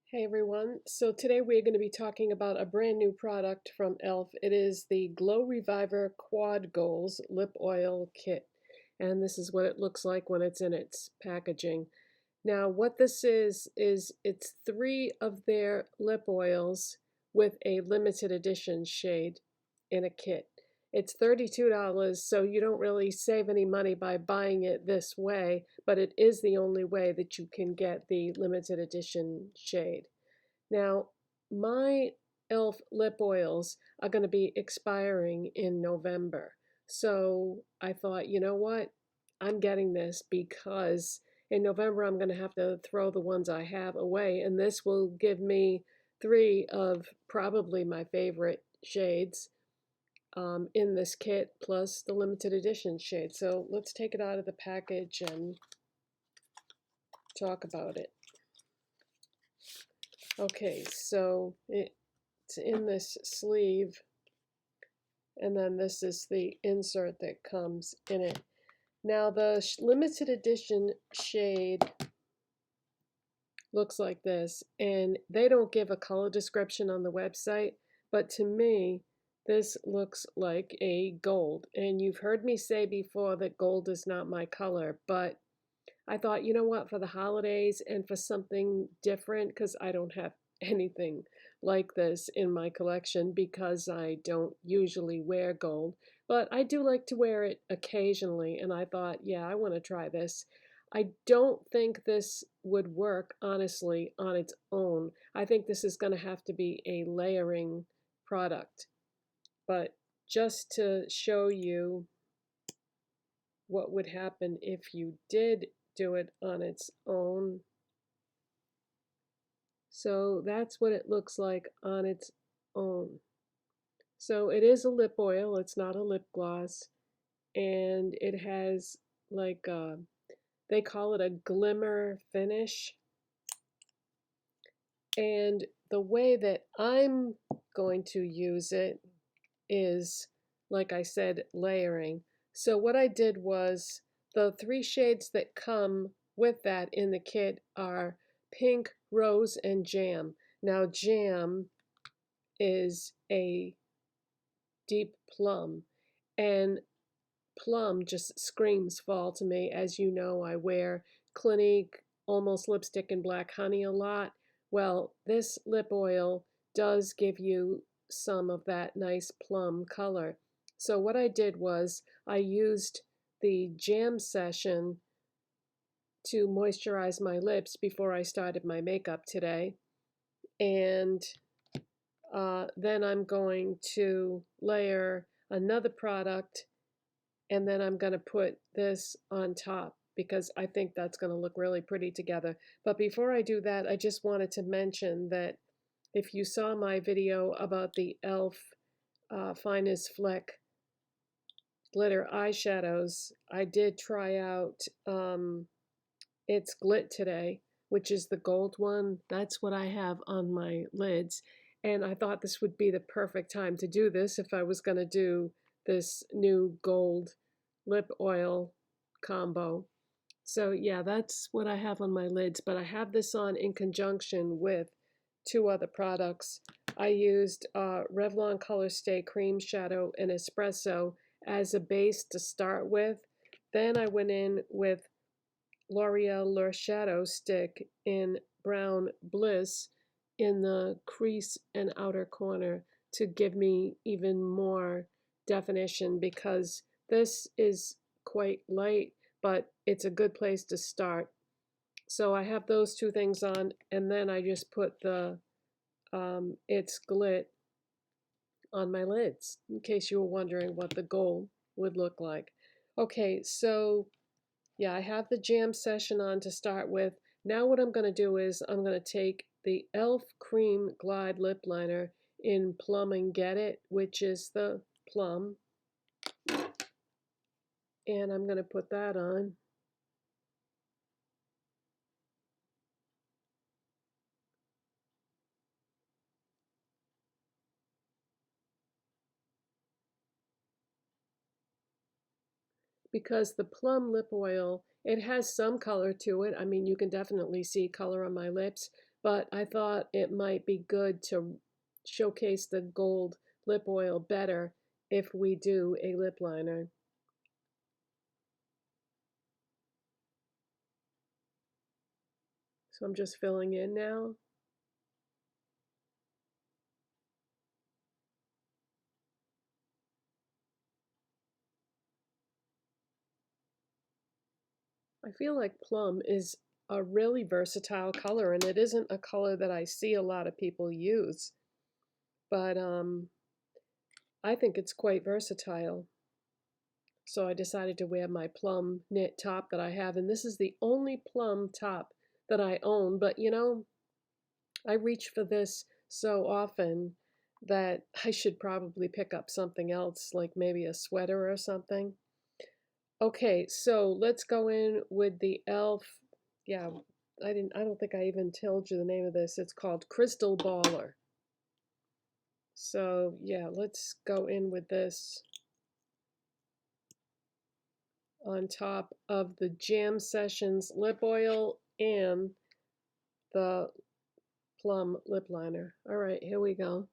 Hey everyone, so today we're going to be talking about a brand new product from e.l.f. It is the Glow Reviver Quad Goals Lip Oil Kit, and this is what it looks like when it's in its packaging. Now what this is it's 3 of their lip oils with a limited edition shade in a kit. It's $32, so you don't really save any money by buying it this way, but it is the only way that you can get the limited edition shade. Now, my e.l.f. lip oils are going to be expiring in November. So I thought, you know what? I'm getting this because in November I'm going to have to throw the ones I have away, and this will give me 3 of probably my favorite shades in this kit, plus the limited edition shade. So let's take it out of the package and talk about it. Okay, so it's in this sleeve, and then this is the insert that comes in it. Now the limited edition shade looks like this, and they don't give a color description on the website, but to me this looks like a gold. And you've heard me say before that gold is not my color, but I thought, you know what, for the holidays and for something different, because I don't have anything like this in my collection because I don't usually wear gold, but I do like to wear it occasionally, and I thought, yeah, I want to try this. I don't think this would work, honestly, on its own. I think this is going to have to be a layering product, but just to show you what would happen if you did do it on its own. So that's what it looks like on its own. So it is a lip oil, it's not a lip gloss, and it has like they call it a glimmer finish. And the way that I'm going to use it is, like I said, layering. So what I did was the 3 shades that come with that in the kit are pink, rose, and jam. Now jam is a deep plum, and plum just screams fall to me. As you know, I wear Clinique Almost Lipstick and Black Honey a lot. Well, this lip oil does give you some of that nice plum color. So what I did was I used the jam session to moisturize my lips before I started my makeup today. And then I'm going to layer another product, and then I'm going to put this on top because I think that's going to look really pretty together. But before I do that, I just wanted to mention that if you saw my video about the e.l.f. Fine as Fleck glitter eyeshadows, I did try out its Glit today, which is the gold one. That's what I have on my lids. And I thought this would be the perfect time to do this if I was going to do this new gold lip oil combo. So yeah, that's what I have on my lids, but I have this on in conjunction with 2 other products. I used Revlon Colorstay Cream Shadow and Espresso as a base to start with. Then I went in with L'Oreal Lure Shadow Stick in brown Bliss in the crease and outer corner to give me even more definition, because this is quite light, but it's a good place to start. So I have those 2 things on, and then I just put the It's Glit on my lids, in case you were wondering what the gold would look like. Okay, so yeah, I have the jam session on to start with. Now what I'm going to do is I'm going to take the e.l.f. Cream Glide Lip Liner in Plum and Get It, which is the plum, and I'm going to put that on. Because the plum lip oil, it has some color to it. I mean, you can definitely see color on my lips, but I thought it might be good to showcase the gold lip oil better if we do a lip liner. So I'm just filling in now. I feel like Plum is a really versatile color, and it isn't a color that I see a lot of people use, but I think it's quite versatile. So I decided to wear my Plum knit top that I have, and this is the only Plum top that I own, but you know, I reach for this so often that I should probably pick up something else, like maybe a sweater or something. Okay, so let's go in with the e.l.f. Yeah, I don't think I even told you the name of this. It's called Crystal Baller. So yeah, let's go in with this on top of the Jam Sessions lip oil and the Plum lip liner. All right, here we go.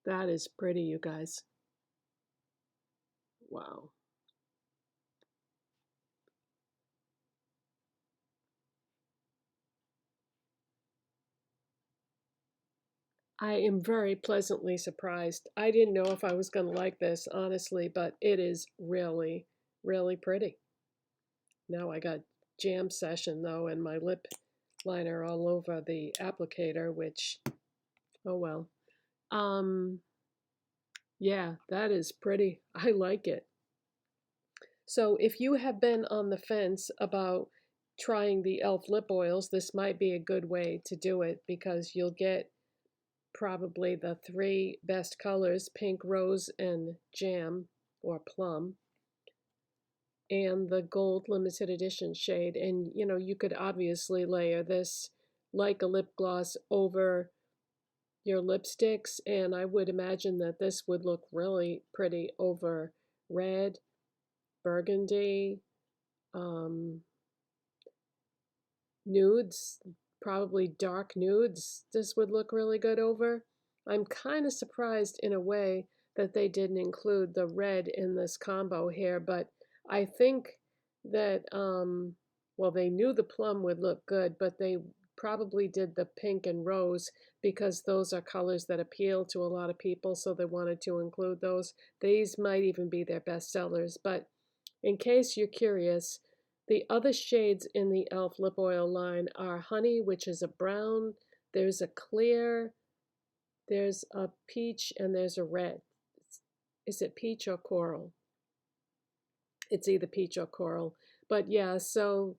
That is pretty, you guys. Wow. I am very pleasantly surprised. I didn't know if I was going to like this, honestly, but it is really, really pretty. Now I got Jam Session, though, and my lip liner all over the applicator, which, oh well. Yeah, that is pretty. I like it. So if you have been on the fence about trying the e.l.f. lip oils, this might be a good way to do it because you'll get probably the three best colors, pink, rose, and jam or plum, and the gold limited edition shade. And you know, you could obviously layer this like a lip gloss over your lipsticks, and I would imagine that this would look really pretty over red, burgundy, um, nudes, probably dark nudes. This would look really good over. I'm kind of surprised in a way that they didn't include the red in this combo here, but I think that, well, they knew the plum would look good, but they probably did the pink and rose because those are colors that appeal to a lot of people, so they wanted to include those. These might even be their best sellers, but in case you're curious, the other shades in the e.l.f. lip oil line are Honey, which is a brown, there's a clear, there's a peach, and there's a red. Is it peach or coral? It's either peach or coral. But yeah, so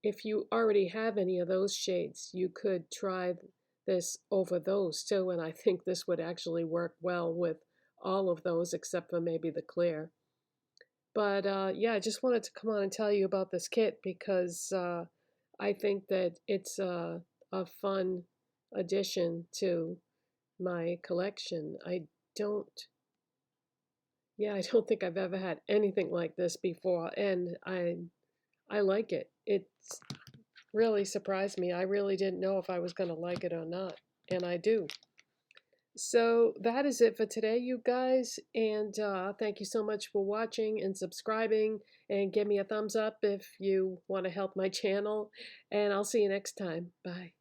if you already have any of those shades, you could try this over those too, and I think this would actually work well with all of those except for maybe the clear. But yeah, I just wanted to come on and tell you about this kit because I think that it's a fun addition to my collection. Don't, yeah, I don't think I've ever had anything like this before, and I like it. It's really surprised me. I really didn't know if I was going to like it or not, and I do. So that is it for today, you guys. And thank you so much for watching and subscribing. And give me a thumbs up if you want to help my channel. And I'll see you next time. Bye.